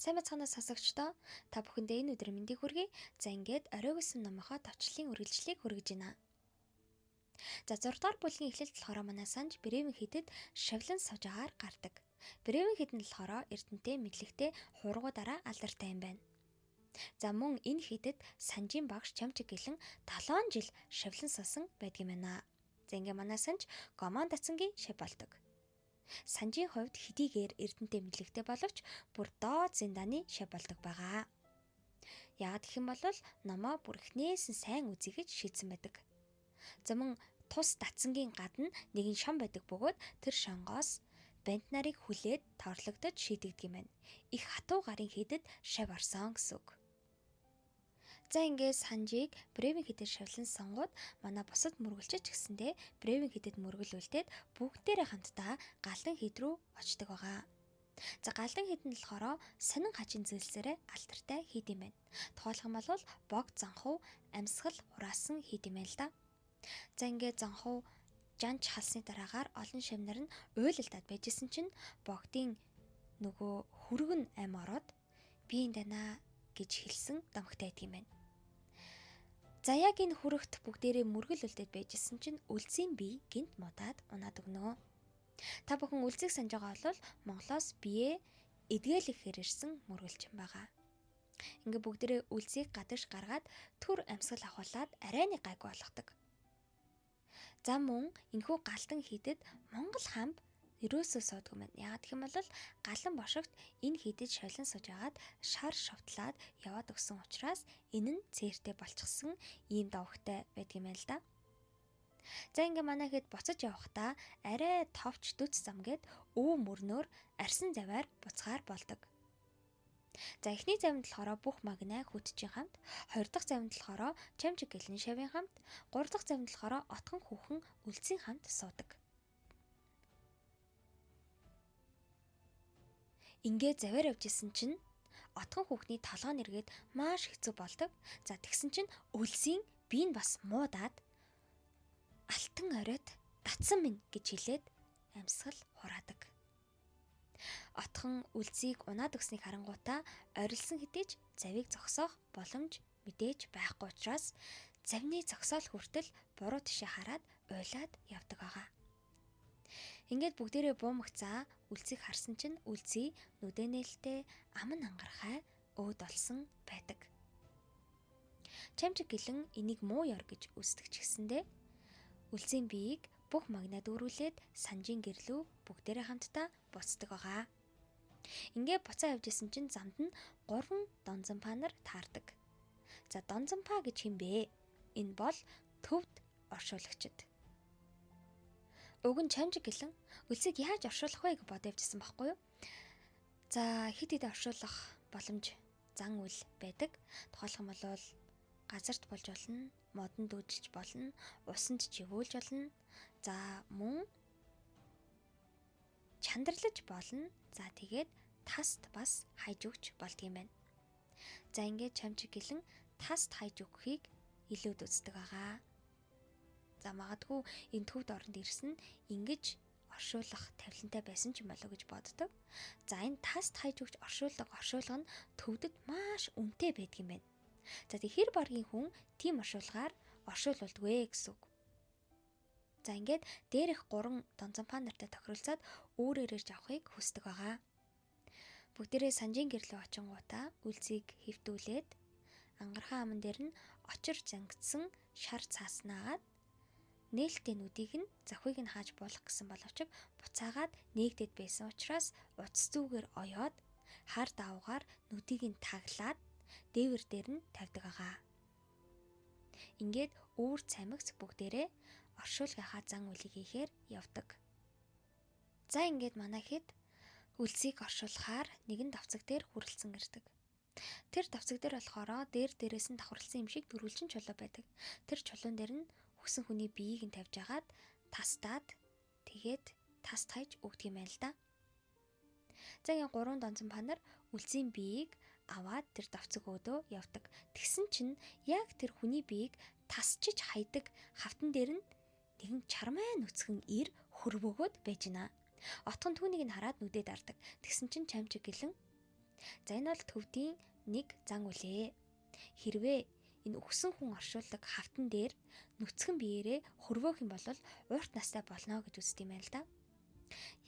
Сайн бацгаана сонсогчдоо. Та бүхэндээ энэ өдрийн мэндийг хүргэе. За ингээд оройгосон номынхоо товчлын үргэлжлэлийг хүргэж байна. За 6 дугаар бүлгийн эхлэлд болохоор манай санж Бревен хідэд шавлан сужаагаар гардаг. Бревен хід нь болохоор Эрдэнэтэй мэдлэгтэй хургуудаараа алдартай юм байна. За мөн энэ хідэд санжийн багш Чамчиг гэлэн 7 жил шавлан суусан байдгийм байна. За ингээ манай санж Гомон дацангийн шав болдог. Санжийн хувьд хэдийгээр Эрдэнэтэй мэдлэгтэй боловч бүр доод зиндааны шав болдог байгаа. Яагаад гэх юм бол номоо бүр эхнээс нь сайн үзье гэж шийдсэн байдаг. За мөн тус дацангийн гадна нэгэн шон байдаг бөгөөд тэр шонгоос банд нарыг хүлээд тоорлогдож шийдэгдэг юм байна. Их хатуу гарын хідэд шав орсон гэсэн үг. За ингээд санжийг Бревен хідэд шавлан сонгоод манай бусад мөргөлчч гэсэндээ Бревен хідэд мөргөлүүлээд бүгдээрээ хамтдаа галдан хід рүү очдог байгаа. За галдан хід нь болохоор сонин хажин зэлсээрээ алдартай хід юм байна. Тухайлх юм бол бог занхуу амьсгал хураасан хід юм байна л да. За ингээд занхуу жанч халсны дараагаар олон шавнар нь уйлалдаад байжсэн чинь богдын нөгөө хүргэн ам ороод би энэ дана гэж хэлсэн домогтой байдаг юм байна. За яг энэ хүрэгт бүгдээрээ мөргөл үлдээд байжсэн чинь үлзийн бие гинт муудаад унаад өгнө. Та бүхэн үлзийг санаж байгаа бол Монголоос бие эдгээлэхээр ирсэн мөргөлчин байгаа. Ингээ бүгдээрээ үлзийг гадагш гаргаад төр амьсгал ахуулаад арайны гайг болгодог. За мөн энэхүү галдан хідэд Монгол хамб ерөөсөө суудаг юм байна. Яагаад гэх юм бол галан бошогт энэ хідэд шавлан сууж агаад шар шовтлаад яваад өгсөн учраас энэ нь цээртэй болчихсон ийм давхтай байдаг юм байна л да. За ингээ манай хэд буцаж явахдаа арай товч дүц зам гээд өвөө мөрнөөр арсан заваар буцахаар болдог. За эхний завинд болохоор бүх магнаа хүтжийн хамт, хоёр дахь завинд болохоор Чамчиг гэлэн шавын хамт, гурав дахь завинд болохоор отхон хүүхэн үлзийн хамт суудаг. Ингээ заваар явж исэн чинь отхон хүүхний толгой нэргээд маш хэцүү болдог. За тэгсэн чинь үлзийн бие нь бас муудаад алтан оройд датсан минь гэж хэлээд амьсгал хураадаг. Отхон үлзийг унаад өгснийг харангуйтаа орилсон хэдий ч завийг зогсоох боломж мэдээж байхгүй учраас завны зогсоол хүртэл буруу тишээ хараад уйлаад явдаг байгаа. Ингээд бүгдээрээ буумагцаа үлзийг харсан чинь үлзий нүдэ нээлттэй аман ангарахай өөд олсон байдаг. Чамчиг гэлэн энийг муу ёр гэж үздэг ч гэсэндээ үлзийн биеийг бүх магнаа дүүрүүлээд санжийн гэрлүү бүгдээрээ хамтдаа буцдаг байгаа. Ингээд буцаа явж исэн чинь замд нь 3 донзонпаа нар таардаг. За донзонпаа гэж хэм бэ? Энэ бол төвд оршуулагчид. Уг нь Чамчиг гэлэн үлзийг яаж оршуулах вэ гэж бодож явжсэн байхгүй юу? За хид хид оршуулах боломж зан үйл байдаг. Тухайлх юм бол газарт болж болно, модонд дүүжилж болно, усанд живүүлж болно. За мөн чандарлаж болно. За тэгээд таст бас хайж өгч болдгийм байна. За ингээд Чамчиг гэлэн таст хайж өгөхийг илүүд үздэг байгаа. За магадгүй энэ төвд оронд ирсэн ингэж оршуулах тавилантай байсан ч юм болоо гэж боддог. За энэ таст хайж өгч оршуулга нь төвдөд маш үнэтэй байдаг юм байна. За тэг хэр баргийн хүн тийм оршуулгаар оршуулвалдгүй гэсэн үг. За ингээд дээрх 3 донзонпаа нартай тохиролцоод өөрөөр ирж авахыг хүсдэг байгаа. Бүгдээрээ санжийн гэрлөө очингуудаа үлзийг хэвтүүлээд ангархан аман дээр нь очир зангидсан шар цааснаагаад нээлттэй нүдийг нь завхыг нь хааж болох гэсэн боловч буцаагаад нээгдэд байсан учраас утас зүгээр оёод хар давгаар нүдийг нь таглаад дээвэр дээр нь тавьдаг байгаа. Ингээд өөр цамигц бүгдээрээ оршуулгынхаа зан үйлийг хийхээр явдаг. За ингээд манай хэд үлзийг оршуулахаар нэгэн давцаг дээр хүрэлцэн ирдэг. Тэр давцаг дээр болохоор дээрээс нь давхарлсан юм шиг дөрвөлжин чулуу байдаг. Тэр чулуун дээр нь хүссэн хүний биеийг нь тавьж агаад тастаад тэгээд таст хайж өгдөг юм байна л да. За ингээд 3 донзонпаа нар үлзийн биеийг аваад тэр давцаг өөдөө явдаг. Тэгсэн чинь яг тэр хүний биеийг тасчиж хайдаг хавтан дээр нь нэгэн чармай нүцгэн ир хөрвөөгөөд байж гинэ. Отхон түүнийг нь хараад нүдээ дардаг. Тэгсэн чинь Чамчиг гэлэн За энэ бол төвдийн нэг зан үлээ. Хэрвээ энэ өгсөн хүн оршуулдаг хавтан дээр нүцгэн биеэрээ хөрвөөх юм бол урт настай болно гэж үздэг юм байна л да.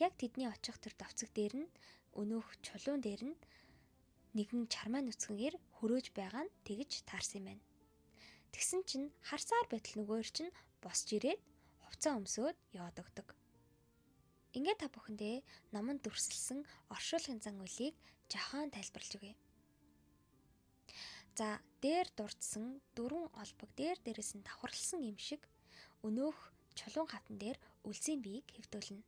Яг тэдний очих тэр давцаг дээр нь өнөөх чулуун дээр нь нэгэн чармаа нүцгэнээр хөрөөж байгаа нь тэгж таарсан юм байна. Тэгсэн чинь харсаар байтал нөгөөр чинь босч ирээд хувцас өмсөөд яваад өгдөг. Ингээд та бүхэндээ номонд дүрсэлсэн оршуулгын зан үлийг жахан тайлбарлаж өгье. За, дээр дурдсан дөрвөн олбог дээрээс нь давхарлсан юм шиг өнөөх чулуун хавтан дээр үлзийн биеийг хэвтүүлнэ.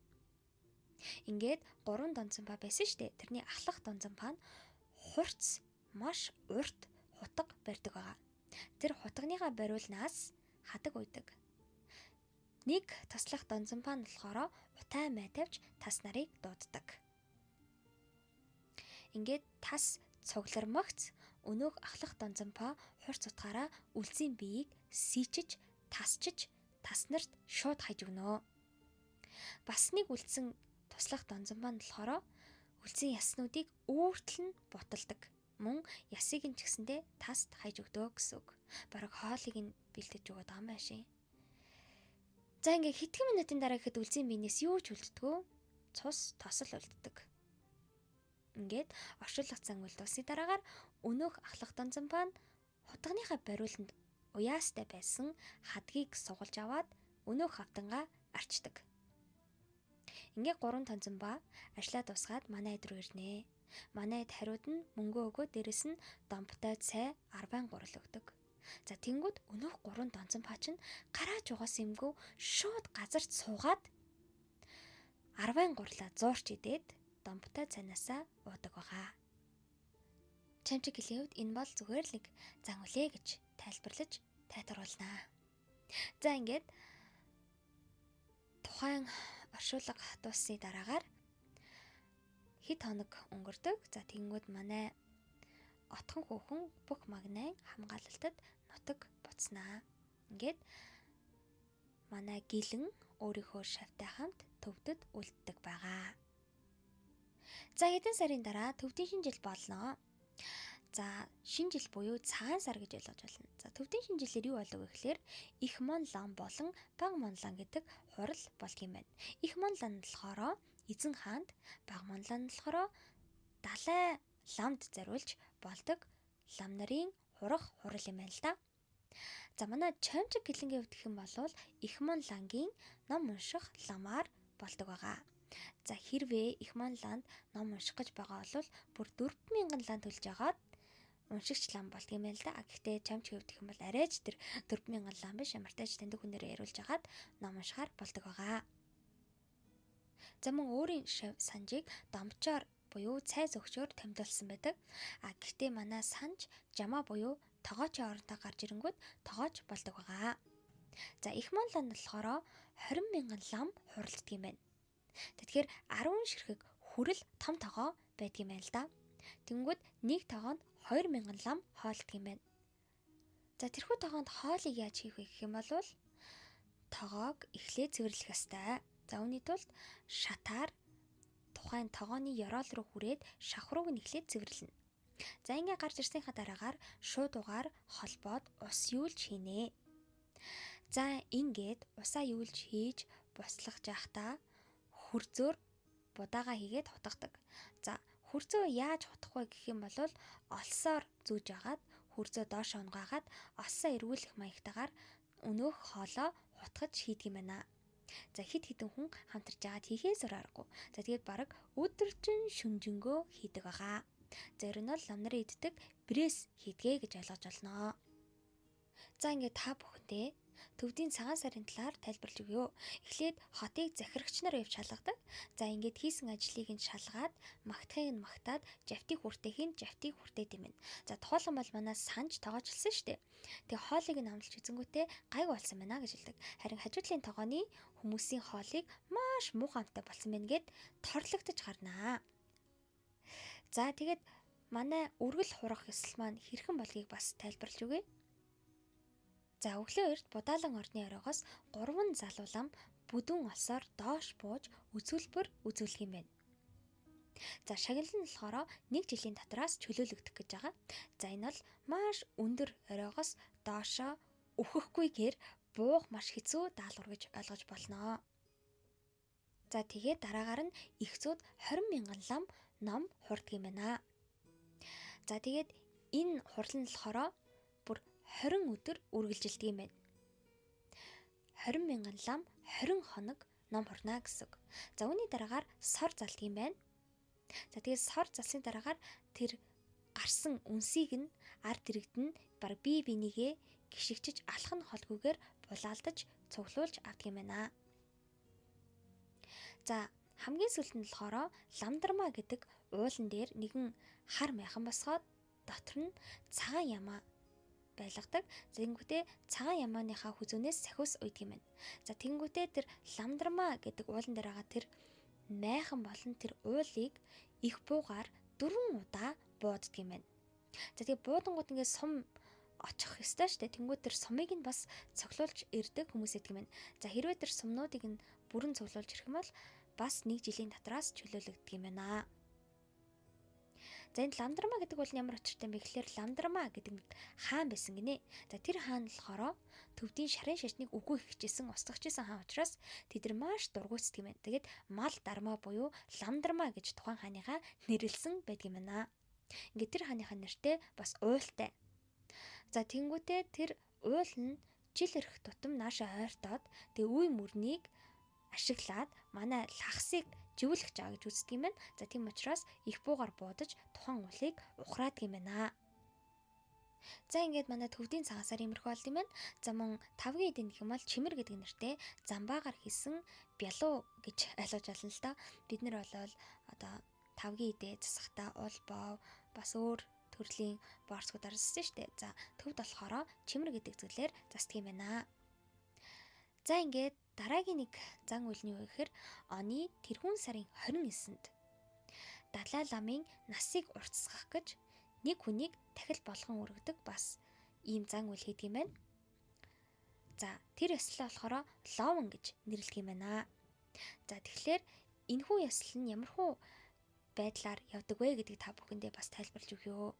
Ингээд 3 донцомпа байсан штэ. Тэрний ахлах донцомпа нь хурц маш урт хутга барьдаг байгаа. Тэр хутганыхаа бариулнаас хадаг уйдаг. Нэг таслах донцомпа нь болохоор утай май тавьж тас нарыг дууддаг. Ингээд тас цуглармагц өнөөх ахлах донцомпа хурц утгаараа үлзийн биеийг сийчиж, тасчиж, тас нарт шууд хаяж өгнө. Бас нэг үлдсэн туслах донцомпа нь болохоор үлзийн яснуудыг өөртөл нь буталдаг. Мөн ясыг нь ч гэсэндээ таст хаяж өгдөө гэсэн үг. Бараг хоолыг нь бэлдэж өгöd байгаа юм байшин. За ингээ хэдхэн минутын дараа гэхэд үлзийн биенээс юу ч үлддэггүй. Цус тосол үлддэг. Ингээд оршуулгах зан үйл дуусны дараагаар өнөөх ахлах донцомпа нь хутганыхаа бариуланд уяастай байсан хадгийг сугалж аваад өнөөх хавтангаа арчдаг. Ингээд 3 донцомпа ажиллаа дуусгаад манайд руу ирнэ. Манайд хариуд нь мөнгө өгөө, дээрэс нь домптой цай 10 гурал өгдөг. За тэнгүүд өнөөх 3 донцомпа чинь гарааж угаас юмгүй шууд газарт суугаад 10 гурлаа зуурч идээд домптой цайнаасаа уудаг байгаа. Чамчиг хэлэхэд энэ бол зүгээр л нэг зан үлээ гэж тайлбарлаж тайлбарлуулнаа. За ингээд тухайн оршуулга дуусны дараагаар хэд хоног өнгөрдөг. За тэнгүүд манай отхон хүүхэн бүх магнайн хамгаалалтад нутаг буцнаа. Ингээд манай гэлэн өөрийнхөө шавтай хамт төвдөд үлддэг байгаа. За хэдэн сарын дараа төвдийн шинэ жил болно. За шинэ жил буюу цагаан сар гэж ойлгож байна. За төвдийн шинэ жилээр юу болов вэ гэхээр их монлан болон баг монлан гэдэг хурал болдго юм байна. Их монлан нь болохоор эзэн хаанд, баг монлан нь болохоор далай ламд зориулж болдог лам нарын хурах хурал юм байна л да. За манай чамчиг гэлэнгийн хувьд гэх юм бол их монлангийн ном унших ламаар болдог байгаа. За хэрвээ их монланд ном унших гэж байгаа бол бүр 4000 лан төлж агаад уншигч лам болдго юм байна л да. Гэхдээ чамчиг хувьд гэх юм бол арайч тэр 4000 лам биш, ямартайч таньдаг хүнээрээ яриулж агаад ном уншихаар болдог байгаа. За мөн өөрийн шав санжийг домчоор буюу цай зөвчөөр тэмдэглэсэн байдаг. Гэхдээ манай санж жамаа буюу тогоочийн оронтой гарч ирэнгүүт тогооч болдог байгаа. За их монланд болохоор 20,000 лам хуралддаг юм байна. Тэгэхээр 10 ширхэг хүрэл том тогоо байдаг юм байна л да. Тэнгүүд нэг тогоонд 2000 лам хоолддог юм байна. За тэрхүү тогоонд хоолыг яаж хийх вэ гэх юм бол тогоог эхлээд цэвэрлэх ёстой. За үүний тулд шатаар тухайн тогооны ёроол руу хүрээд шавхрууг нь эхлээд цэвэрлэнэ. За ингээ гарч ирсэнийхаа дараагаар шууд угаар холбоод ус юулж хийнэ. За ингээд усаа юулж хийж буслах жахтаа хүрзөөр будаага хийгээд хутгадаг. За хүрзөө яаж хутгах вэ гэх юм бол олсоор зүүж агаад хүрзөө доош унгаагаад олсоо эргүүлэх маягтайгаар өнөөх хоолоо хутгаж хийдэг юм байна. За хид хідэн хүн хамтарч агаад хийхээс аргагүй. За тэгээд бараг өдөржин шүнжэнгөө хийдэг байгаа. За ер нь бол лам нарын иддэг брэс хийдгээ гэж ойлгож байна. За ингээд та бүхэндээ төвдийн цагаан сарын талаар тайлбарлаж өгье. Эхлээд хотыг захирагч нар явж шалгадаг. За ингээд хийсэн ажлыг нь шалгаад магтахыг нь магтаад жавтыг хүртээх нь жавтыг хүртээд юм байна. За тухайлбал бол манай санж тоогоочилсан шүү дээ. Тэгээ хоолыг нь амлаж үзэнгүүтээ гайг болсон байна гэж хэлдэг. Харин хажуудлын тогооны хүмүүсийн хоолыг маш муухайтай болсон байна гэд торлогдож гарнаа. За тэгээд манай үргэл хурах ёслол маань хэрхэн болгийг бас тайлбарлаж өгье. За өглөө эрт будаалан орны оройгоос 3 залуу лам бүдүүн олсоор доош бууж үзүүлбэр үзүүлэх юм байна. За шагнал нь болохоор 1 жилийн дотроос чөлөөлөгдөх гэж байгаа. За энэ бол маш өндөр оройгоос доошоо өөхөхгүйгээр буух маш хэцүү даалгавар гэж ойлгож болно. За тэгээд дараагаар нь ихцүүд 20 мянган лам ном хурдаг юм байна. За тэгээд энэ хурал нь болохоор бүр 20 өдөр үргэлжилдэг юм байна. 20 мянган лам 20 хоног ном хурна гэсэн. За үүний дараагаар сор залдаг юм байна. За тэгээд сор залсны дараагаар тэр гарсан үнсийг нь ард иргэд нь баг бие бинийгээ гიშгчиж алхах нь холгүйгээр булаалдаж цуглуулж авдаг юм байна. За хамгийн сүүлд нь болохоор ламдармаа гэдэг уулан дээр нэгэн хар майхан босгоод дотор нь цагаан ямаа байлгадаг. Тэнгүүтээ цагаан ямааныхаа хүзүүнээс сахиус уйдаг юм байна. За тэнгүүтээ тэр ламдармаа гэдэг уулан дээр байгаа тэр майхан болон тэр уулыг их буугаар 4 удаа бууддаг юм байна. За тэгээ буудангууд ингээд сум очих ёстой шүү дээ. Тэнгүүд тэр сумыг нь бас цоглуулж ирдэг хүмүүс гэдэг юм байна. За хэрвээ тэр сумнуудыг нь бүрэн цуглуулж ирэх юм бол бас 1 жилийн дотроос чөлөөлөгддөг юм байна. За энэ ламдармаа гэдэг бол ямар очиртай юм бэ гэхээр ламдармаа гэдэг нэг хаан байсан гинэ. За тэр хаан болохоор төвдийн шарын шашныг үгүй хичээсэн устгахжсэн хаан учраас тэд нар маш дургуутдаг юм байна. Тэгээд мал дармаа буюу ламдармаа гэж тухайн хааныхаа нэрлсэн байдаг юм байна. Ингээд тэр хааныхаа нэртэй бас уйлтай. За тэнгүүтээ тэр уйл нь жил ирэх тутам нааша ойртоод тэг үе мөрнийг ашиглаад манай лахсыг живүүлэх жаа гэж үздэг юм байна. За тийм учраас их буугаар буудаж тухайн уулыг ухраадаг юм байна. За ингээд манай төвдийн цагаасаар имерхүү болд юм байна. За мөн тавгийн эдийн гэх юм бол чимэр гэдэг нэртэй замбаагаар хийсэн бялуу гэж ойлгож байна л да. Бид нар болол одоо тавгийн эдээ засахтаа уул боо бас өөр төрлийн боорцгуудаар зассан шүү дээ. За төвд болохоор чимэр гэдэг зүйлээр засдаг юм байна. За ингээд дараагийн нэг зан үйл нь юу гэхээр оны тэрхүүн сарын 29-нд Далай ламын насыг уртасгах гэж нэг хүнийг дахил болгон өргөдөг бас ийм зан үйл хийдэг юм байна. За тэр ёслол болохоор ловн гэж нэрлэдэг юм байна. За тэгэхээр энэхүү ёслол нь ямархуу байдлаар явдаг вэ гэдгийг та бүхэндээ бас тайлбарлаж өгье.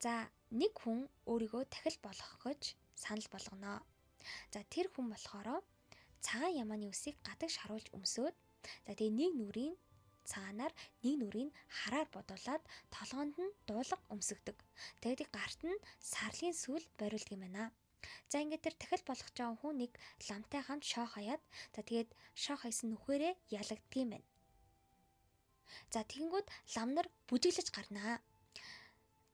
За нэг хүн өөрийгөө дахил болгох гэж санал болгоно. За тэр хүн болохоор цагаан ямааны үсийг гадагш харуулж өмсөөд за тэгээ нэг нүрийн цагаанаар нэг нүрийг хараар бодуулаад толгоонд нь дуулга өмсгдөг. Тэгээд гарт нь сарлын сүүл бориулдаг юм байна. За ингээд тэр дахил болгож байгаа хүн нэг ламтай хамт шоо хаяад за тэгээд шоо хайсан нүхээрээ ялагддаг юм байна. За тэгэнгүүт лам нар бүжиглэж гарнаа.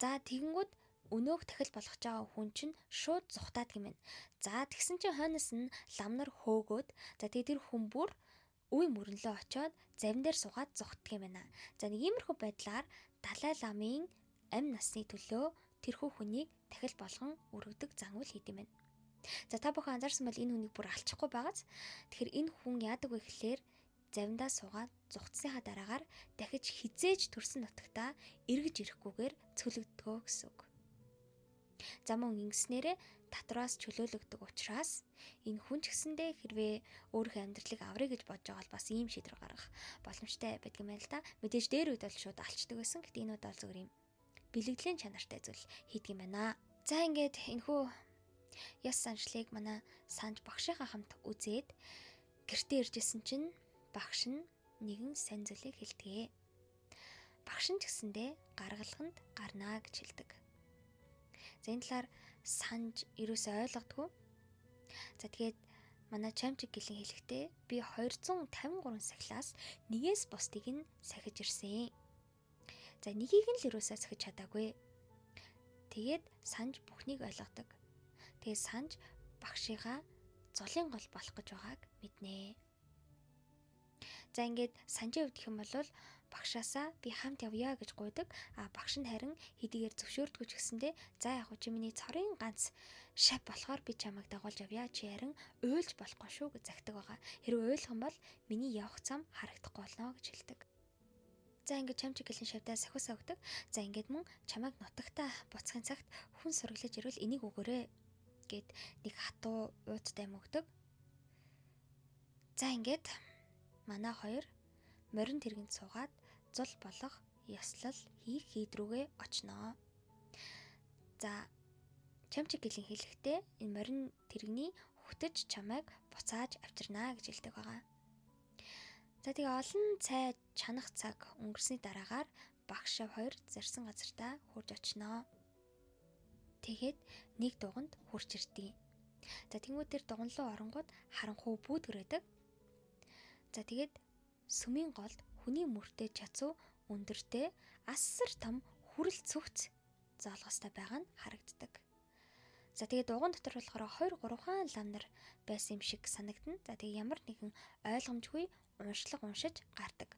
За тэгэнгүүт өнөөх дахил болгож байгаа хүн чинь шууд зүхтаад юм байна. За тэгсэн чинь хойноос нь лам нар хөөгөөд за тэгээ тэр хүн бүр үе мөрөнлөө очиод завин дээр суугаад зүхтдаг юм байна. За нэг иймэрхүү байдлаар Далай ламын амь насны төлөө тэрхүү хүнийг дахил болгон өргөдөг зан үйл хийд юм байна. За та бүхэн анзаарсан бол энэ хүнийг бүр алчихгүй байгааз. Тэгэхээр энэ хүн яадаг вэ гэхээр завиндаа суугаад зүхтсныхаа дараагаар дахиж хизээж төрсөн нутагтаа эргэж ирэхгүйгээр цөлөгдгөө гэсэн үг. За мөн ингэснээрээ татвараас чөлөөлөгдөг учраас энэ хүн ч гэсэндээ хэрвээ өөрийнхөө амьдралыг аврыг гэж бодож байгаа бол бас ийм шийдвэр гаргах боломжтой байдаг юм байна л да. Мэдээж дээр үед бол шууд алчдаг байсан. Гэхдээ энэ удаа зөвхөн юм бэлэгдлийн чанартай зүйл хийдэг юм байна. За ингээд энэхүү ёс заншлыг манай санж багшийнхаа хамт үзээд гэртээ иржсэн чинь багш нь нэгэн сайн зүйлийг хэлдэгэ. Багш нь ч гэсэндээ гаргалганд гарнаа гэж хэлдэг. За энэ талаар санж ерөөсөө ойлгодгүй. За тэгээд манай чамчиг гэлэн хэлэхдээ би 253 сахилаас нэгээс бусдыг нь сахиж ирсэн. За нэгийг нь л ерөөсөө сахиж чадаагүй. Тэгээд санж бүхнийг ойлгодог. Тэгээд санж багшийнхаа золын гол болох гэж байгааг мэднэ. За ингээд санжийн хувьд гэх юм бол багшаасаа би хамт явъя гэж гуйдаг. Багш нь харин хэдийгээр зөвшөөрдгөө ч гэсэндээ за яг чи миний цорын ганц шав болохоор би чамайг дагуулж явъя. Чи харин уйлж болохгүй шүү гэж загтаг байгаа. Хэрвээ уйлах юм бол миний явах зам харагдахгүй болно гэж хэлдэг. За ингээд чамчиг гэлэн шавдаа сахиусаа өгдөг. За ингээд мөн чамайг нутагтаа буцахын цагт хүн сураглаж ирвэл энийг өгөөрэй гэд нэг хатуу уудтай юм өгдөг. За ингээд манай хоёр морин тэргэнд суугаад зул болох ёслол хийх хийд рүүгээ очноо. За Чамчиг гэлэн хэлэхдээ энэ морин тэрэгний хөтөж чамайг буцааж авчирнаа гэж хэлдэг байгаа. За тэгээ олон цай чанах цаг өнгөрсний дараагаар багш хоёр зарсан газартаа хурж очноо. Тэгээд нэг дуганд хурж ирдیں۔ За тэнгууд тэр дуган руу оронгууд харанхуй бүүдгэр байдаг. За тэгээд сүмийн голд хүний мөртэй чацуу өндөртэй асар том хүрэл цөвц зоолгостой байгаа нь харагддаг. За тэгээд дуган дотор болохоор 2-3 хаан лам нар байсан юм шиг санагдана. За тэгээд ямар нэгэн ойлгомжгүй уншлага уншиж гардаг.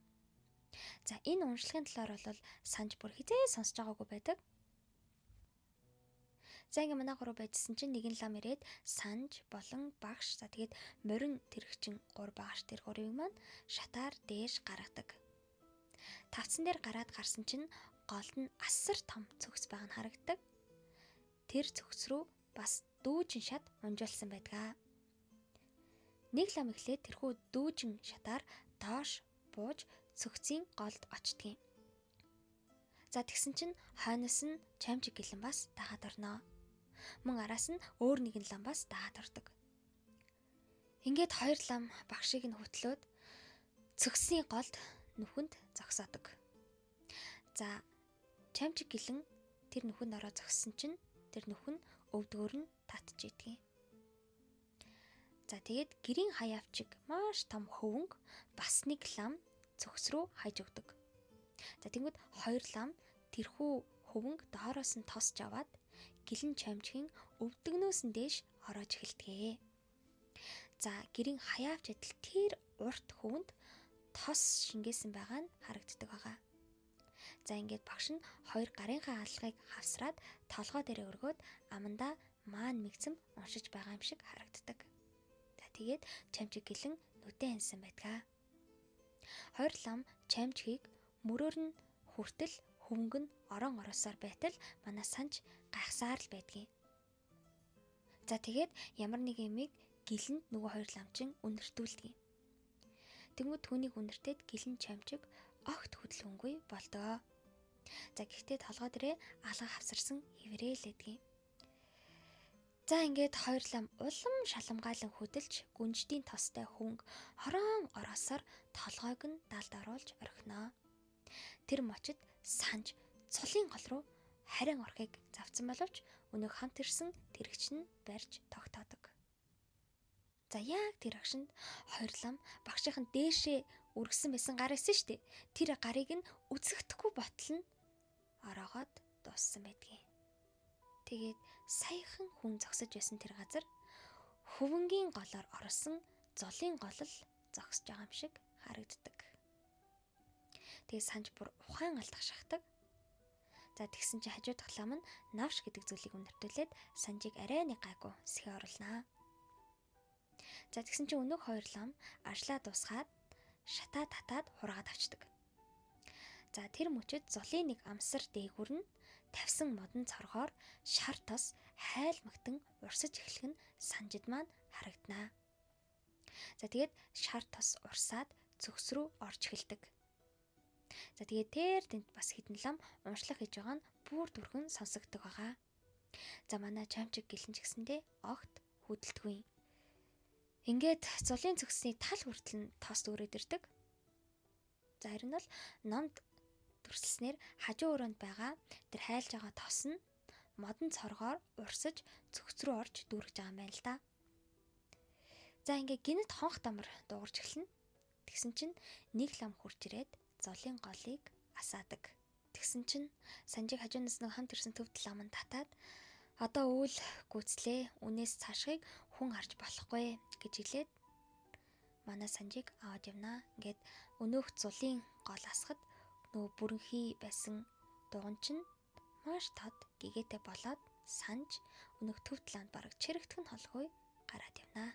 За энэ уншлагын талаар бол санж бүр хизээ сонсож байгаагүй байдаг. За ингээ манай гурав байжсэн чинь нэгэн лам ирээд санж болон багш за тэгээд морин тэрэгчин 3 багш тэр 3-ыг маань шатаар дээш гаргадаг. Тавцсан дээр гараад гарсан чинь голд нь асар том цогц байгаа нь харагддаг. Тэр цогц рүү бас дүүжин шат унжуулсан байдаг. Нэг лам эхлээд тэрхүү дүүжин шатаар доош бууж цогцын голд очдгийг. За тэгсэн чинь хойноос нь Чамчиг гэлэн бас дагаад орноо. Мөн араас нь өөр нэгэн лам бас дагаад ордог. Ингээд хоёр лам багшийг нь хөтлөөд цогцын голд нүхэнд зогсоодог. За Чамчиг гэлэн тэр нүхэнд ороо зогссон чинь тэр нүхэн өвдгөр нь татчихийдгийг. За тэгээд гэрийн хаяавчиг маш том хөвөнг бас нэг лам цогц руу хайж өгдөг. За тэгвэл хоёр лам тэрхүү хөвөнг доороос нь тосч аваад гэлэн Чамчгийн өвдгнөөс нь дээш ороож эхэлдэг. За гэрийн хаяавч адил тэр урт хөвөнд тос шингээсэн байгаа нь харагддаг байгаа. За ингээд багш нь хоёр гарынхаа алгыг хавсраад толгой дээрээ өргөөд амандаа маан мэгцэм уншиж байгаа юм шиг харагддаг. За тэгээд Чамчиг гэлэн нүдэн хансан байдаг. Хоёр лам Чамчгийг мөрөөр нь хүртэл хөвөнгө нь орон ороосоор байтал манай санж гайхсаар л байдгийг. За тэгээд ямар нэг юмыг гэлэнд нөгөө хоёр ламчин үнэртүүлдэг. Тэнгүүд түүнийг үнэртээд гэлэн Чамчиг огт хөдөлгөөнгүй болдгоо. За гэхдээ толгой дээрээ алга хавсарсан хэврээлэдгийг. За ингээд хоёр лам улам шаламгайлан хөдөлж гүнждийн тостой хөвөнгө хорон ороосоор толгойг нь далд оруулж орхиноо. Тэр мочид санж цулын гол руу харин орхийг завцсан боловч өнөөх хамт ирсэн тэрэгч нь барьж тогтоодог. За яг тэр агшинд хоёр лам багшийн дээшээ үргэсэн байсан гар исэн штэ. Тэр гарыг нь үзэгдэхгүй ботол нь ороогоод дууссан байдгийг. Тэгээд саяхан хүн зогсож байсан тэр газар хөвөнгийн голоор орсон золын гол л зогсож байгаа юм шиг харагддаг. Тэгээд санж бүр ухаан алдах шахдаг. За тэгсэн чи хажуу дахь лам нь навш гэдэг зүйлийг үнэртүүлээд санжийг арай нэг гайгүй сэхэ оруулнаа. За тэгсэн чи өнөөх хоёр лам ажлаа дуусгаад шатаа татаад хургаад авчдаг. За тэр мөчөд золын нэг амсар дээгүр нь тавьсан модон цоргоор шар тос хайлмагтан урсаж эхлэх нь санжид маань харагданаа. За тэгээд шар тос урсаад цөкс рүү орж эхэлдэг. За тэгээд тэр тэнд бас хідэн лам уншлах хийж байгаа нь бүр дүрхэн сонсогддог байгаа. За манай Чамчиг гэлэн ч гэсэндээ огт хөдөлдөггүй. Ингээд зулын цөксний тал хүртэл нь тос дүүрээд ирдэг. За харин бол номд төрсөлснээр хажуу өрөөнд байгаа тэр хайлж байгаа тос нь модон цоргоор урсаж цөкс рүү орж дүүрэж байгаа юм байна л да. За ингээд гинэт хонх дамар дуугарч эхэлнэ. Тэгсэн чинь нэг лам хурж ирээд золын голыг асаадаг. Тэгсэн чинь санжиг хажуунаас нэг хамт ирсэн төвд лам нь татаад одоо үйл гүйцлээ үнээс цаашхыг хүн харж болохгүй гэж хэлээд манай санжиг аваад явнаа. Ингээд өнөөх зулын гол асахад нөгөө бүрэнхий байсан дуган чинь маш тод гэгээтэй болоод санж өнөөх төв талаанд бараг чирэгдэх нь холгүй гараад явнаа.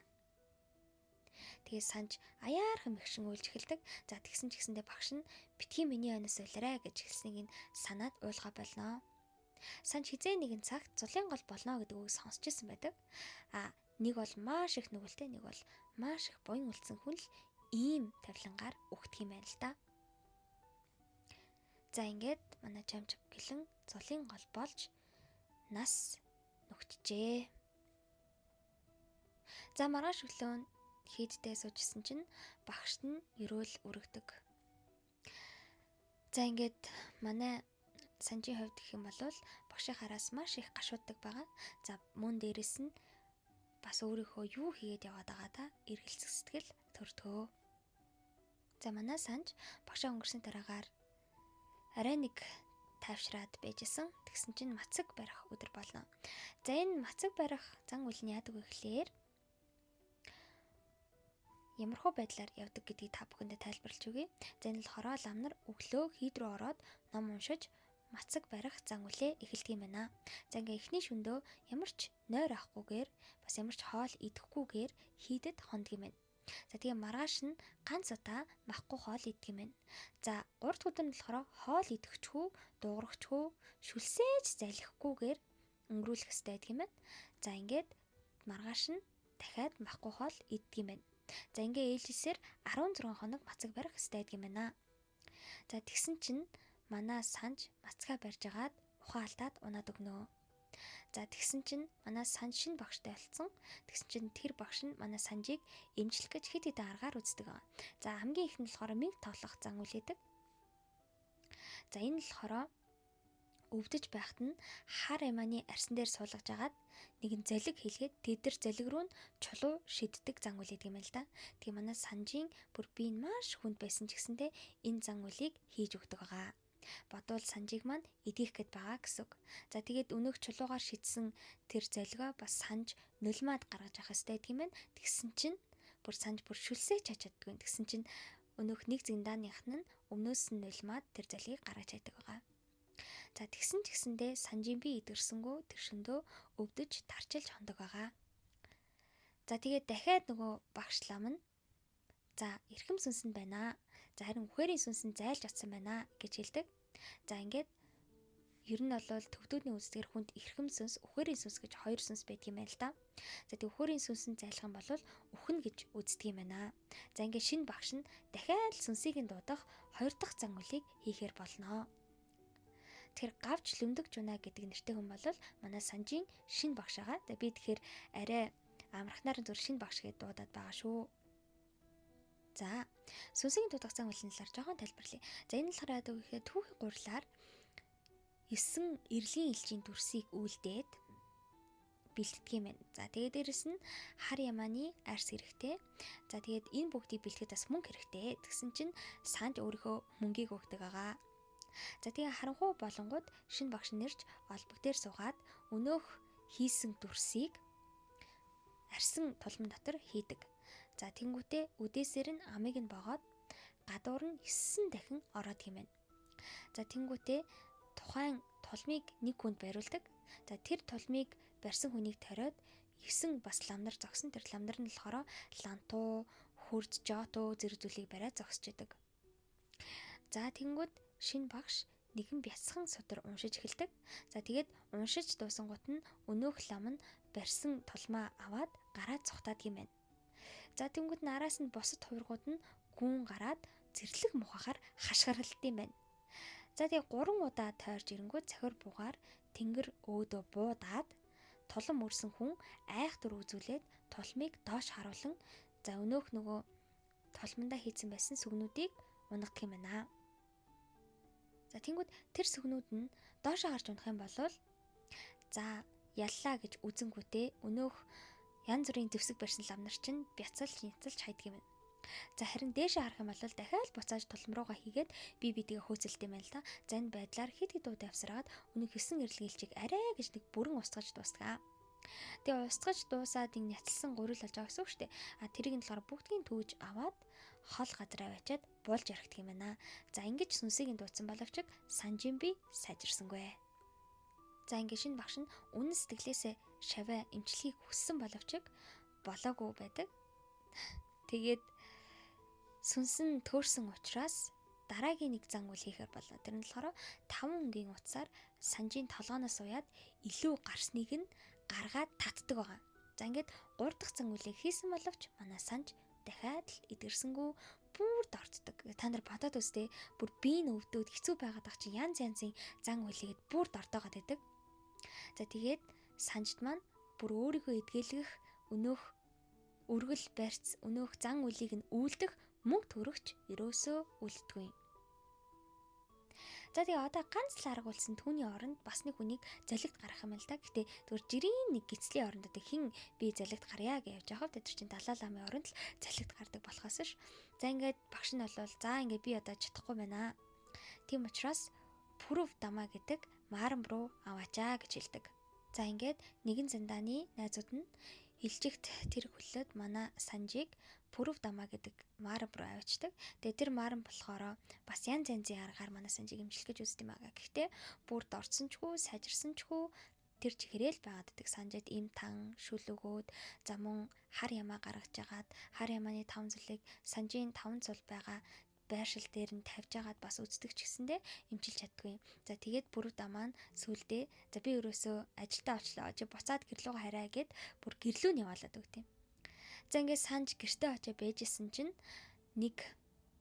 Тэгээ санж аяархан мэгшин уйлж эхэлдэг. За тэгсэн ч гэсэндээ багш нь битгий миний ойноос уйларай гэж хэлснийг нь санаад уйлгаа болноо. Санж хизээ нэгэн цагт зулын гол болно гэдэг үгийг сонсч ирсэн байдаг. Нэг бол маш их нүгэлтэй, нэг бол маш их буян үлдсэн хүн л ийм тавилангаар өгдөг юм байна л да. За ингээд манай чамчг гэлэн зулын гол болж нас нүгтжээ. За маргааш өглөө хийдтэй суужсэн чинь багшд нь ерөөл өргөдөг. За ингээд манай санжийн хувьд гэх юм бол багшийнхаараас маш их гашууддаг байгаа. За мөн дээрэс нь бас өөрийнхөө юу хийгээд яваад байгаа та эргэлзэх сэтгэл төрдгөө. За манай санж багшаа өнгөрсөн дараагаар арай нэг тайвшраад байжсэн. Тэгсэн чинь мацаг барих өдөр болно. За энэ мацаг барих зан үйл нь яадаг вэ гэхээр ямархуу байдлаар явдаг гэдгийг та бүхэндээ тайлбарлаж өгье. За энэ бол хороо лам нар өглөө хийд рүү ороод ном уншиж мацаг барих зан үйлээ эхэлдэг юм байна. За ингээ эхний шөндөө ямар ч нойр авахгүйгээр бас ямар ч хоол идэхгүйгээр хийдэд хондог юм байна. За тэгээ маргааш нь ганц удаа махгүй хоол идэх юм байна. За 3 дахь өдөр нь болохоор хоол идэхчгүй, дуугархчгүй, шүлсээж залхихгүйгээр өнгөрүүлэх хэрэгтэй гэдэг юм байна. За ингээд маргааш нь дахиад махгүй хоол идэх юм байна. За ингээ ээлжисээр 16 хоног мацаг барих хэрэгтэй гэдэг юм байна. За тэгсэн чинь манай санж мацгаа барьж агаад ухаан алдаад унаад өгнө. За тэгсэн чинь манай санж шинэ багштай болсон. Тэгсэн чинь тэр багш нь манай санжийг эмчлэх гэж хэд хэдэн аргаар үздэг. За хамгийн их нь болохоор мэнг тоглох зан үйл гэдэг. За энэ болохоор өвдөж байхад нь хар ямааны арсан дээр суулгаж агаад нэгэн залиг хийлгээд тэдэр залиг руу нь чулуу шиддэг зан үйл гэдэг юм л да. Тэгээ манай санжийн бүр бие нь маш хүнд байсан ч гэсэндээ энэ зан үйлийг хийж өгдөг байгаа. Бодвол санжийг маань идэх гээд байгаа гэсэн үг. За тэгээд өнөөх чулуугаар шидсэн тэр залгиа бас санж нулимаад гаргаж авах хэрэгтэй гэдэг юм байна. Тэгсэн чинь бүр санж бүр шүлсээ чачаадгүй. Тэгсэн чинь өнөөх нэг зинданых нь өмнөөс нь нулимаад тэр залгийг гаргаж чаддаг байгаа. За тэгсэн ч гэсэндээ санжийн бие идэрсэнгүү тэр шөндөө өвдөж тарчилж хондог байгаа. За тэгээд дахиад нөгөө багш лам нь за эрхэм сүнс нь байна. За харин үхээрийн сүнс нь зайлж атсан байна гэж хэлдэг. За ингээд ер нь бол төвдүүдний үсгээр хүнд эрхэм сүнс, үхээрийн сүнс гэж хоёр сүнс байдаг юм байна л да. За тэг үхээрийн сүнс нь зайлах юм бол үхэн гэж үздэг юм байна. За ингээд шинэ багш нь дахиад сүнсийг нь дуудах хоёр дахь зан үйлийг хийхээр болно. Тэр гавж лүмдэг жуна гэдэг нэртэй хүн бол манай санжийн шинэ багш байгаа. За би тэгэхээр арай амархнаар зүр шинэ багш гэдээ дуудаад байгаа шүү. За сүнсийн дуудах зан үйл нь талаар жоохон тайлбарлая. За энэ болохоор яадаг вэ гэхээр түүхийн гурилаар 9 эрлийн элчийн дүрсийг үйлдээд бэлтгэдэг юм байна. За тэгээд дээрэс нь хар ямааны арс хэрэгтэй. За тэгээд энэ бүгдийг бэлтгэхэд бас мөнгө хэрэгтэй. Тэгсэн чинь санж өөрийнхөө мөнгийг өгдөг байгаа. За тэгээ харанхуй болонгууд шинэ багш нэрж олбог дээр суугаад өнөөх хийсэн дүрсийг арсан тулман дотор хийдэг. За тэнгүүтээ үдээсээр нь амыг нь богоод гадуур нь 9 дахин ороод юм байна. За тэнгүүтээ тухайн тулмыг нэг хүнд бариулдаг. За тэр тулмыг барьсан хүнийг ториод 9 бас ламнар зогсон. Тэр ламнар нь болохоор лантуу, хурд, жото зэрэг зүйлийг бариад зогсож идэг. За тэнгүүд шинэ багш нэгэн бяцхан судар уншиж эхэлдэг. За тэгээд уншиж дуусангууд нь өнөөх лам нь барьсан тулмаа аваад гараад цухтаад юм байна. За тэнгүүд нь араас нь босод хувиргууд нь гүүн гараад зэрлэг мухахаар хашгиралт юм байна. За тэгээд 3 удаа тойрж ирэнгүүт цахир буугаар тэнгэр өөдөө буудаад тулам өрсөн хүн айхтар үзүүлээд тулмыг доош харуулan за өнөөх нөгөө тулмандаа хийцэн байсан сүгнүүдийг унагадаг юм байна. За тэнгүүд тэр сүгнүүд нь доошоо гарч унах юм бол за яллаа гэж үзэнгүүтээ өнөөх янз бүрийн зэвсэг барьсан лам нар чинь бяцалж няцалж хайдаг юм байна. За харин дээшээ харах юм бол дахиад буцааж тулам руугаа хийгээд бие бидэгээ хөөцөлт юм байна л та. За энэ байдлаар хэд хэд удаа явсараад өнөөх 9 эрлэгээлчийг арай гэж нэг бүрэн устгаж дуустгаа. Тэгээ устгаж дуусаад ин няцалсан гурил болж байгаа гэсэн үг шүү дээ. Тэрийг нь болохоор бүгдийг түүж аваад хол газараа аваачаад буулж ярахдаг юм байна. За ингэж сүнсийг нь дуудсан боловч санжийн бие сайжирсангүй. За ингэ шинэ багш нь үнэн сэтгэлээсээ шаваа эмчлэхийг хүссэн боловч болоогүй байдаг. Тэгээд сүнс нь төөрсөн учраас дараагийн нэг зан үйл хийхээр болно. Тэр нь болохоор 5 өнгийн утсаар санжийн толгооноос уяад илүү гарсныг нь гаргаад татдаг байгаа. За ингээд 3 дахь зан үйлийг хийсэн боловч манай санж дахиад л эдгэрсэнгүү бүр дорддог. Та нар бодоод үзтээ бүр биеийн өвдөд хэцүү байгаад ах чи янз янзын зан үйлгээд бүр дордоогоод байдаг. За тэгээд санжид маань бүр өөрийгөө эдгэлэх, өнөөх өргөл барьц, өнөөх зан үйлийг нь үйлдэх мөнгө төрөгч ерөөсөө үлддэггүй. За тэгээ одоо ганц л арга болсон түүний оронд бас нэг хүнийг золигт гарах юм л да. Гэтэ зүгээр жирийн нэг гислийн оронд одоо хин би золигт гарья гэж явж байгаа. Тэр чинь Далай ламын оронд л золигт гардаг болохоос ш. За ингээд багш нь болвол за ингээд би одоо чадахгүй байна. Тийм учраас Пүрэв дамаа гэдэг Маарам руу аваачаа гэж хэлдэг. За ингээд нэгэн зандааны найзууд нь илжигт тэр хүлээд манай Санжийг Пүрэв дамаа гэдэг Маарам руу аваачдаг. Тэгээ тэр Маарам болохоор бас янз янзын аргаар манай Санжийг имжлэх гэж үздэг юм аа. Гэхдээ бүр дорцсончгүй, сайжирсанчгүй тэр чихрэл байгаад байдаг. Санжид им тан шүл өгөөд за мөн хар ямаа гаргаж агаад хар ямааны 5 зүйлийг Санжийн 5 цул байгаа байршил дээр нь тавьж агаад бас үздэг ч гэсэндээ имчилж чаддгүй. За тэгээд Пүрэв дамаа нь сүулдэ за би өрөөсөө ажилдаа очлоо. Чи буцаад гэрлүүгээ хараа гэд бүр гэрлүү нь яваалаад өгтээ. За ингээд Санж гэртээ очиж байжсэн чинь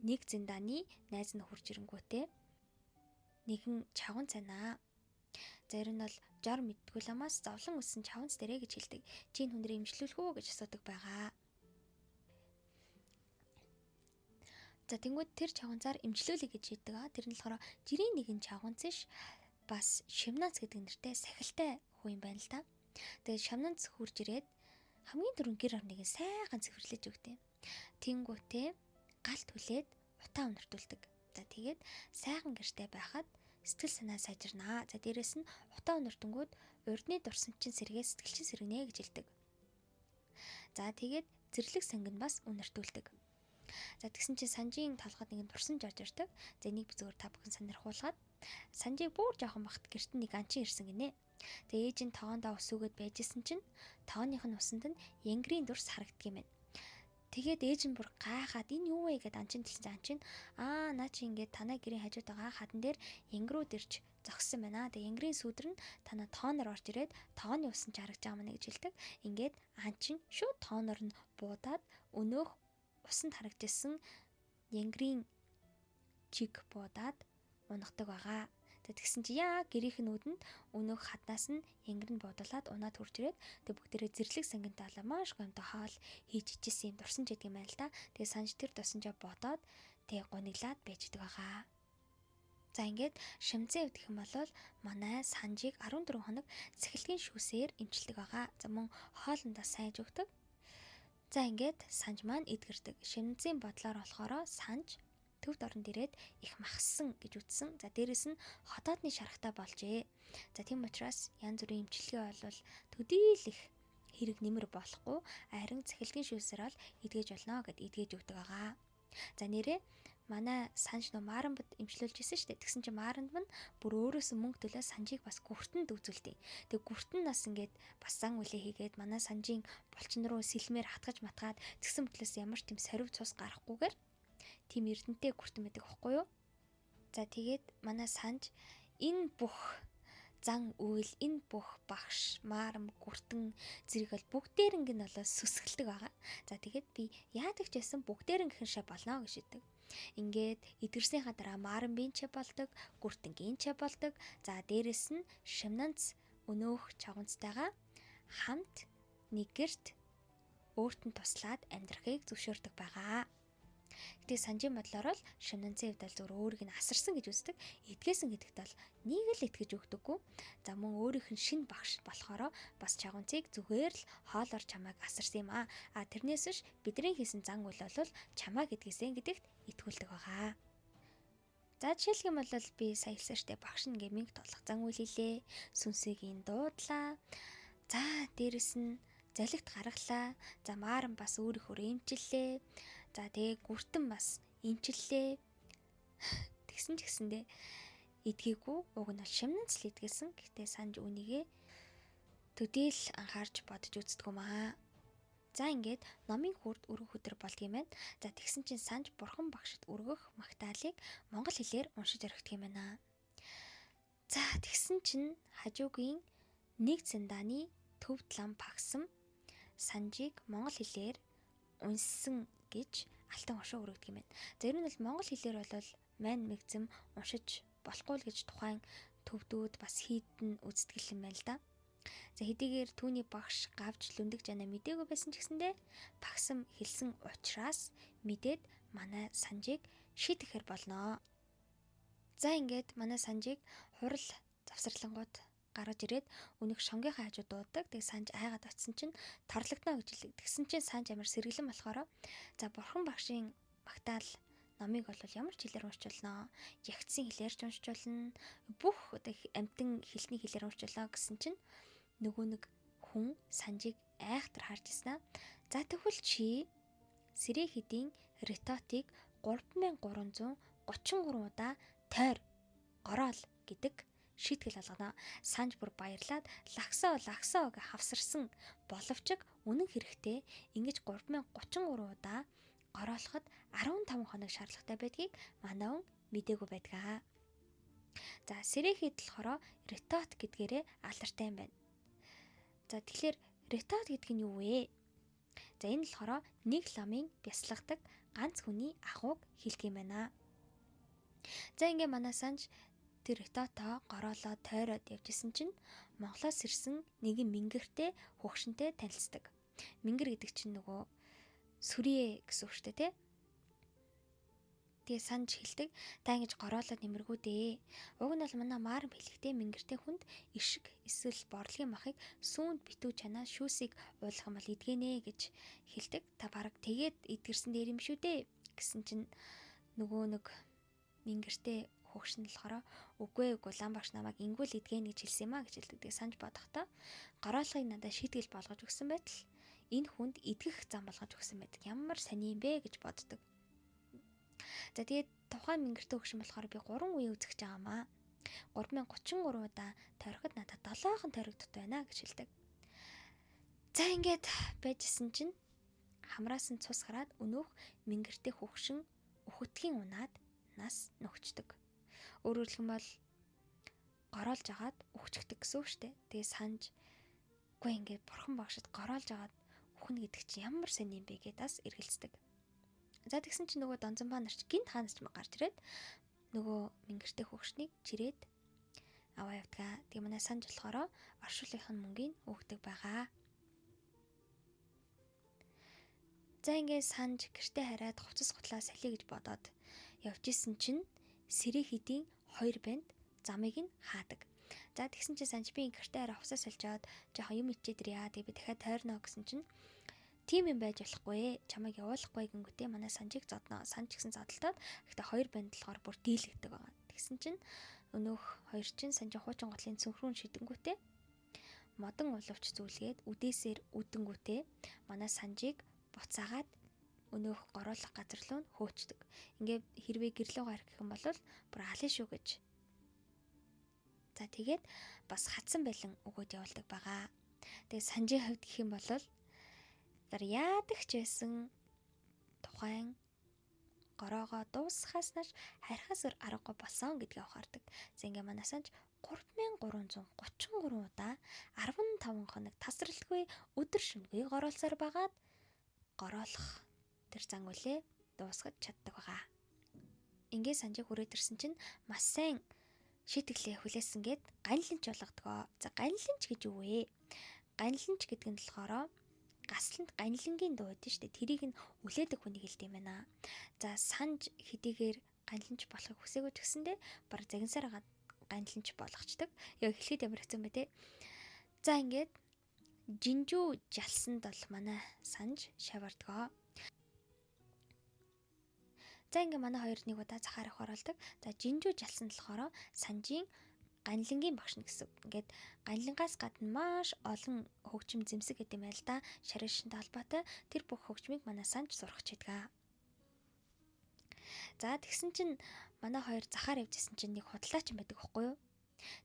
нэг зиндааны найз нь хурж ирэнгүүтээ нэгэн чавган цанаа. За ер нь бол жор мэдтгүй ламаас зовлон өссөн чавганц дээрээ гэж хэлдэг. Чи энэ хүн дээрээ имжлүүлэх үү гэж асуудаг байгаа. За тэнгууд тэр чавганцаар имжлүүлэх гэж хэлдэг аа. Тэр нь болохоор жирийн нэгэн чавганц ш бас Шимнанц гэдэг нэртэй сахилтай хүн юм байна л да. Тэгээд Шимнанц хурж ирээд хамгийн түрүүн гэр орныг сайхан цэвэрлэж өгдөө. Тэнгүүтээ галт хүлээд утаа өнөртүүлдэг. За тэгээд сайхан гэртэй байхад сэтгэл санаа сайжирнаа. За дээрэс нь утаа өнөртөнгүүд урдны дурсамчин сэргээ сэтгэлчин сэргэнэ гэж хэлдэг. За тэгээд зэрлэг санг нь бас өнөртүүлдэг. За тэгсэн чинь Санжийн толгойд нэгэн турсан жорж ирдэг. За энийг би зөвөр та бүхэн сонирхуулгаад Санжийг бүр жоохон бахт гэрт нэг анчин ирсэн гинэ. Тэгээ ээж нь тоогондоо ус өгöd байжсэн чинь тооных нь усанд нь янгрийн дурс харагддаг юм байна. Тэгээд ээж нь бүр гайхаад энэ юу вэ гэд анчин дэлсэн анчин наа чи ингээд танай гэрийн хажууд байгаа хадан дээр янгрууд ирж зогссон байна. Тэгээ янгрийн сүдэр нь танаа тооноор орж ирээд тооны усан ч харагдаж байгаа мэнэ гэж хэлдэг. Ингээд анчин шууд тооноор нь буудаад өнөөх усанд харагдсан янгрийн чиг буудаад унахдаг байгаа. Тэгсэн чи яа гэрийнх нь өнөөх хаднаас нь янгир нь бодолоод унаад хурж ирээд тэг бүгдээрээ зэрлэг сангинтай болоо маш гомдо хаал хийж ичсэн юм дурсан ч гэдэг юм байл та. Тэгээ Санж тэр дурсанжаа бодоод тэг гониглаад байждаг байгаа. За ингээд шимцэн өвдөх юм бол манай Санжийг 14 хоног цэхилтгийн шүүсээр имчилдэг байгаа. За мөн хоолндоо сайж өгдөг. За ингээд Санж маань эдгэрдэг. Шимцэн бодлоор болохоро Санж төвд оронд ирээд их махсан гэж үтсэн. За дээрэс нь хотоодны шарахтай болжээ. За тийм учраас янз бүрийн имчилгээ бол төдийлөх хэрэг нэмэр болохгүй харин цэхилтгийн шүүсээр бол эдгэж болно гэд эдгэж өгдөг байгаа. За нэрээ манай Санж Мааранд имчлүүлж исэн шүү дээ. Тэгсэн чинь Мааранд нь бүр өөрөөсөө мөнгө төлөө Санжийг бас гүртэнд үзүүлдэг. Тэг гүртэн нас ингээд бас зан үлээ хийгээд манай Санжийн булчин руу сэлмээр хатгаж матгаад тэгсэн мэтлээс ямар ч тийм сорив цус гарахгүйгээр тийм эрдэнэтэй гүртэн байдаг байхгүй юу? За тэгээд манай Санж энэ бүх зан үйл, энэ бүх багш, Маарам, гүртэн зэрэг бол бүгдээринг нь болоо сүсгэлдэг байгаа. За тэгээд би яадаг ч байсан бүгдээрингийн шав болно гэж хэлдэг. Ингээд эдгэрсийнхаа дараа Маарам бинчэ болдог, гүртэнгийн ч болдог. За дээрэс нь Шимнанц өнөөх чавганцтайгаа хамт нэг гэрт өөртөө туслаад амьдрахыг зөвшөөрдөг байгаа. Гэтэ Санжийн бодлоор л Шимнанцын хувьд зөв өөрийг нь асарсан гэж үздэг. Эдгээсэн гэдэгт бол нэг л итгэж өгдөггүй. За мөн өөрийнх нь шин багш болохоор бас чавганцыг зүгээр л хоолоор чамайг асарсан юм аа. Тэрнээс ш бидний хийсэн зан үйл бол чамайг эдгээсэн гэдэгт итгүүлдэг байгаа. За жишээлх юм бол би сая хэлсэн штэ багш нэгэ мэнх тоглох зан үйл хийлээ. Сүнсэгийн дуудлаа. За дээрэс нь залхигт гаргалаа. За Маарам бас өөрийнхөө эмчиллээ. За тэгээ гүртэн бас эмчиллээ. Тэгсэн ч гэсэндээ эдгээгүй. Уг нь Шимнанц л эдгээсэн. Гэхдээ Санж үнийгээ төдийл анхаарч бодож үздэг юм аа. За ингээд номын хүрд өргөх өдөр болдго юм байна. За тэгсэн чинь Санж бурхан багшид өргөх магтаалыг монгол хэлээр уншиж орхидог юм байна. За тэгсэн чинь хажуугийн нэг зэндааны төвд лам пагсам Санжийг монгол хэлээр унссан гэж алтан оршоо өргөдөг юм байна. За ер нь бол монгол хэлээр бол мань мэгзэм уншиж болохгүй л гэж тухайн төвдүүд бас хийдэн үздэгэл юм байна л да. За хэдийгээр түүний багш гавж лүндэг жана мэдээгүй байсан ч гэсэндээ багсам хэлсэн учраас мэдээд манай Санжийг шийтгэхэр болно. За ингээд манай Санжийг хурал завсарлангууд гаргаж ирээд өнөх шонгийнхаа хажууд дуудаг. Тэг Санж айгаад очисон чинь торлогдно гэж хэлдэг. Тэгсэн чинь Санж амар сэргэлэн болохоор за бурхан багшийн магтаал номыг бол ямар ч хэлээр уншуулнаа. Ягцсын хэлээр ч уншуулна. Бүх одоо амтэн хэлний хэлээр уншуулаа гэсэн чинь нөгөө нэг хүн Санжийг айхтар харж ирсэн. За тэгвэл чи Сэрээ хэдийн ретотыг 3333 удаа тойр гороол гэдэг шийтгэл алгана. Санж бүр баярлаад лагсаа гэж хавсарсан боловч үнэн хэрэгтээ ингэж 3033 удаа гороолоход 15 хоног шаардлагатай байдгийг манай өн мдээгүй байдгаа. За Сэрэхэд болохоор ретот гэдгээрээ алдартай юм байна. За тэгэхээр ретот гэдэг нь юу вэ? За энэ болохоор нэг ламын бясалгадаг ганц хүний агууг хэлдэг юм байна. За ингээ манай Санж тэр ретото гороолоо тойроод явжсэн чинь Монголоос ирсэн нэгэн мингэртэй хөгшөнтэй танилцдаг. Мингэр гэдэг чинь нөгөө сүрье гэсэн үг шүү дээ, тий? Тэгээ Санж хэлдэг та ингэж гороолоод нэмэргүй дээ. Уг нь бол манай маарм хэлэхдээ мингэртэй хүнд ишг эсвэл борлогын махыг сүүнд битүү чанаас шүүсийг уулгах юм бол идгэнэ гэж хэлдэг. Та бараг тэгээд идгэрсэн дээр юм шүү дээ гэсэн чинь нөгөө нэг мингэртэй хөгшин болохоор үгүй Улаанбагш намайг ингүүл идгэнэ гэж хэлсэн юм а гэж хэлдэг. Тэгээ Санж бодохдоо гороолгыг надад шийтгэл болгож өгсөн байтал энэ хүнд идгэх зам болгож өгсөн байдаг. Ямар сони юм бэ гэж боддог. За тэгээд тухайн мингэртэй хөгшин болохоор би 3 үе үзэж байгаамаа. 3033 удаа тойроход надад 7хон тойрогдот байна гэж хэлдэг. За ингээд байжсэн чинь хамраас нь цус гараад өнөөх мингэртэй хөгшин өхөтгийн унаад нас нөхчдөг. Өөрөөр хэлбэл гороолж агаад өхчгдөг гэсэн үг шүү дээ. Тэгээ Санж үгүй ингээд бурхан багшид гороолж агаад өхнө гэдэг чинь ямар сони юм бэ гэдээ бас эргэлздэг. За тэгсэн чинь нөгөө Донзонбаа нар ч гинт хаанаас ч гарч ирээд нөгөө мингэртэй хөгшнийг чирээд аваа явдгаа. Тэгээ манай Санж болохоор оршуулгын мөнгийг өгдөг байгаа. За ингээд Санж гэртээ хараад хувцас гутлаа салхи гэж бодоод явж исэн чинь Сэрээ хэдийн 2 банд замыг нь хаадаг. За тэгсэн чинь Санж би гэртээ хараа хувцас салжаад жоохон юм ичээд ирья. Тэгээ би дахиад тойрно гэсэн чинь тийм юм байж болохгүй. Чамайг явуулахгүй гингүүтээ манай Санжийг зодно. Санж гэсэн зодолтоод гэхдээ 2 банд болохоор бүр дийлэгдэг байгаа. Тэгсэн чинь өнөөх хоёр чинь Санжийн хуучин готлын цөнхрүүн шидэнгүүтээ модон уловч зүйлгээд үдээсээр үдэнгүүтээ манай Санжийг буцаагаад өнөөх гороолох газар руу хөөчдөг. Ингээд хэрвээ гэрлөө гарах гэх юм бол бүр алын шүү гэж. За тэгээд бас хатсан байлан өгөөд явуулдаг байгаа. Тэгээд Санжийн хувьд гэх юм бол яадаг ч байсан тухайн гороогоо дуусахаас нааш харихаас өр аргагүй болсон гэдгийг ухаардаг. За ингээ манай Санж 3333 удаа 15 хоног тасралтгүй өдөр шөнөгүй гороолсоор байгаад гороолох тэр зан үлээ дуусгаж чаддаг байгаа. Ингээ Санжийг хүрээд ирсэн чинь маш сайн шийтгэлээ хүлээсэн гээд ганиланч болгодгоо. За ганиланч гэж юу вэ? Ганиланч гэдэг нь болохоор гасланд ганилангийн дуу байдаг шүү дээ. Тэрийг нь үлээдэг хүнийг хэлдэг юм байна. За Санж хэдийгээр ганиланч болохыг хүсээгүй ч гэсэндээ баг загинсаар ганиланч болгочдөг. Яг хэлэхэд ямар хэцүү юм бэ те. За ингээд жинжүү жалсанд бол манай Санж шавардгаа. За ингээ манай хоёр нэг удаа захаарах оролдог. За жинжүү жалсан болохоор Санжийн ганилангийн багш гэсэн. Ингээд ганилангаас гадна маш олон хөгжим зэмсэг гэдэг юм байл да. Шаришинтай холбоотой тэр бүх хөгжмийг манай Санж сурах чийдгаа. За тэгсэн чинь манай хоёр захаар явжсэн чинь нэг худалдаач юм байдаг байхгүй юу?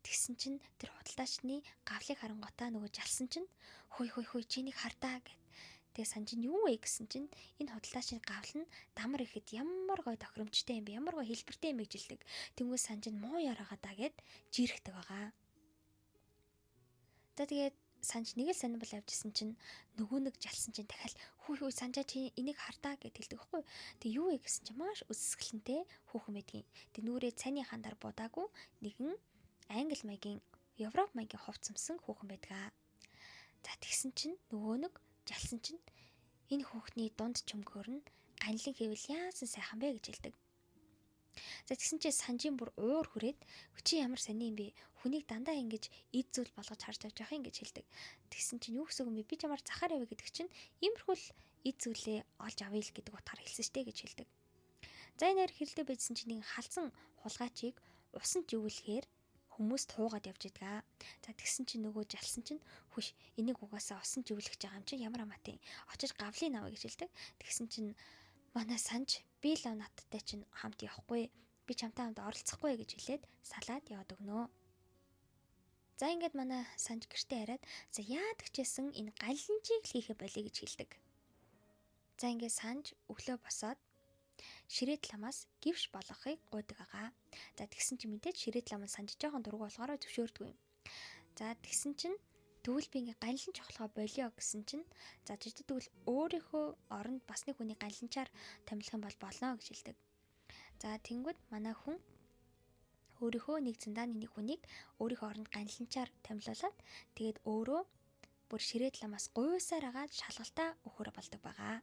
Тэгсэн чинь тэр худалдаачны гавлыг харангуйтаа нөгөө жалсан чинь хөөй чинийг хардаа гэд. Тэгээ Санж нь юу вэ гэсэн чинь энэ худалдаачны гавл нь дамар ихэд ямар гой тохиромжтой юм бэ? Ямар гой хэлбэртэй юм бэ гэж хэлдэг. Тэнгүү Санж нь муу яраагаа даа гэд жирэхдэг байгаа. За тэгээд санж нэг л сонирбол авчихсан чинь нөгөө нэг жалсан чинь дахиад хүү санжаа чи энийг хардаа гэд хэлдэг байхгүй. Тэг юу вэ гэсэн чинь маш өссгөлэнтэй хүүхэн байдгийн. Тэг нүрээ цайны хандар будаагүй нэгэн англи маягийн Европ маягийн хувцамсан хүүхэн байдгаа. За тэгсэн чинь нөгөө нэг жалсан чинь энэ хүүхний дунд чөмгөр нь ганлын хэвэл яасан сайхан бэ гэж хэлдэг. За тэгсэн чинь санжийн бүр уур хүрээд чи ямар сони юм бэ? Хүнийг дандаа ингэж эд зүйл болгож харж авч явах юм гэж хэлдэг. Тэгсэн чинь юу гэсэн юм бэ? Би чамаар захаар явъя гэдэг чинь иймэрхүү эд зүйлээ олж авъя л гэдэг утгаар хэлсэн штэ гэж хэлдэг. За энэ хоёр хэрэлдээ байжсэн чинь нэг халзан хулгайчийг усанд живүүлэхээр хүмүүс туугаад явж идэг. За тэгсэн чинь нөгөө жалсан чинь хүш энийг угаасаа усанд живүүлэх гэж байгаа юм чинь ямар амаатай. Очиж гавлын авъя гэж хэлдэг. Тэгсэн чинь манай санж би л надтай чинь хамт явахгүй. Би чамтай хамт оролцохгүй гэж хэлээд салаад яваад өгнө. За ингээд манай санж гэртээ хараад за яадаг ч гэсэн энэ галлинжийг л хийхэ болъё гэж хэлдэг. За ингээд санж өглөө босоод ширээт ламаас гівш болгохыг гуйдаг байгаа. За тэгсэн чинь мэдээж ширээт лам санж жоохон дургу болохоор зөвшөөрдөг юм. За тэгсэн чинь тэгвэл би ингээ ганлан чухалгаа болио гэсэн чинь за тэгвэл өөрийнхөө оронд бас нэг хүний ганланчаар томилох юм бол болно гэж хэлдэг. За тэнгүүд манай хүн өөрийнхөө нэг цандааны нэг хүнийг өөрийнхөө оронд ганланчаар томилуулаад тэгээд өөрөө бүр ширээт ламаас гуйсаар агаад шалгалтаа өгөхөр болдог байгаа.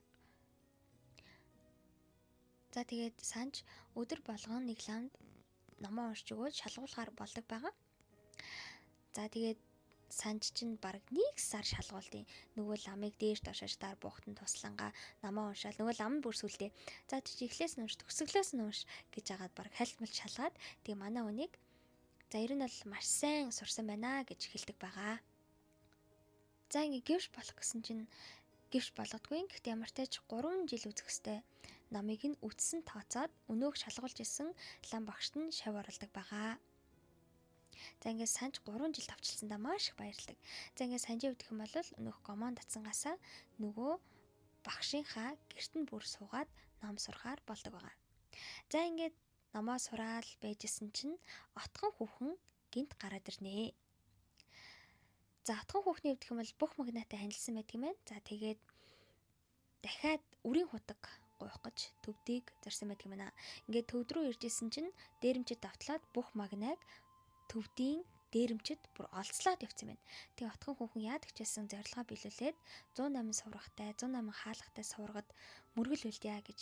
За тэгээд санж өдөр болгон нэг ламд номоо уншиж өгөөд шалгуулахаар болдог байгаа. За тэгээд санж чинь баг нэг сар шалгуултын нөгөө ламыг дээш дошож даар буухтан туслангаа намаа уншаал нөгөө лам бүр сүлдээ. За чи эхлээс нь унш төгсгөлөөс нь унш гэж агаад баг хальтмал шалгаад тэгээ манай үнийг за ер нь бол маш сайн сурсан байна гэж хэлдэг байгаа. За ингээ гівш болох гэсэн чинь гівш болгодгүй. Гэхдээ ямар ч тач 3 жил үзэх хэвээр намыг нь үтсэн тооцоод өнөөх шалгуулж исэн лам багшд нь шав оролдог байгаа. За ингээд санж 3 жил тавчилсандаа маш их баярлдаг. За ингээд санжийн өвдөх юм бол өнөөх гомон татсангаасаа нөгөө багшийнхаа гэрт нь бүр суугаад ном сурахаар болдог байгаа. За ингээд номоо сураал байжсэн чинь отхон хүүхэн гинт гараад ирнэ. За отхон хүүхний өвдөх юм бол бүх магнаатай ханилсан байдаг юм байна. За тэгээд дахиад үрийн худаг гуйх гэж төвдийг зарсан байдаг юм байна. Ингээд төвд рүү ирж исэн чинь дээрэмчид давтлаад бүх магнааг төвдийн дээрэмчид бүр олцлоод явцсан байна. Тэгээ отхон хүүхэн яадаг ч гэсэн зорилгоо биелүүлээд 108 суврахтай, 108 хаалгатай суврагад мөргөл үлдъя гэж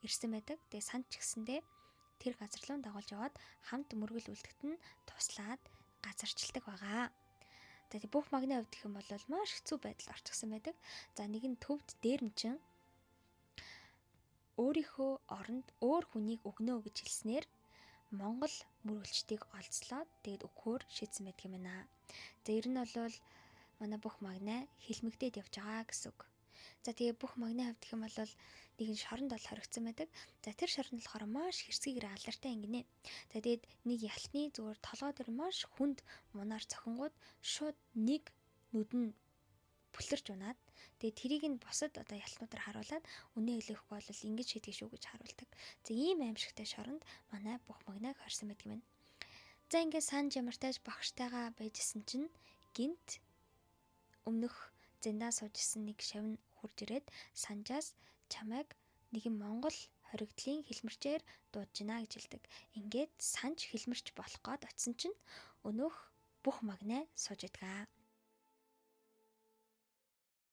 ирсэн байдаг. Тэгээ санд ч гэсэндээ тэр газар руу дагуулж яваад хамт мөргөл үлдэхт нь туслаад газарчилдаг байгаа. Тэгээ бүх магнаа өвдөх юм бол маш хэцүү байдал орчихсон байдаг. За нэг нь төвд дээрэмчин өөрийнхөө оронд өөр хүнийг өгнө гэж хэлснээр Монгол мөргөлчдийг олцлоод тэгээд өгөхөөр шийдсэн байдаг юм байна. За ер нь бол манай бүх магнаа хилмигдээд явж байгаа гэсэн үг. За тэгээ бүх магнаа авдах юм бол нэгэн шоронд бол хоригдсан байдаг. За тэр шоронд болохоор маш хэрсгийгэр алдартай ангинэ. За тэгээд нэг ялтны зүгээр толгой дээр маш хүнд мунаар цохингууд шууд нэг нүд нь бүлэрч унаад тэгээд тэрийг нь босод одоо ялтнуудаар харуулад үнэ хэлэхгүй бол ингэж шийдэх шүү гэж харуулдаг. За ийм аимшигтай шоронд манай бүх магнааг хорсон байдаг юм байна. За ингээд санж ямартайж багштайгаа байжсэн чинь гинт өмнөх зэндаа суужсэн нэг шавн хурж ирээд санжаас чамайг нэгэн Монгол хоригдлын хэлмэрчээр дуудаж гинэ гэж хэлдэг. Ингээд санж хэлмэрч болох гээд очисон чинь өнөөх бүх магнаа сууж идэгаа.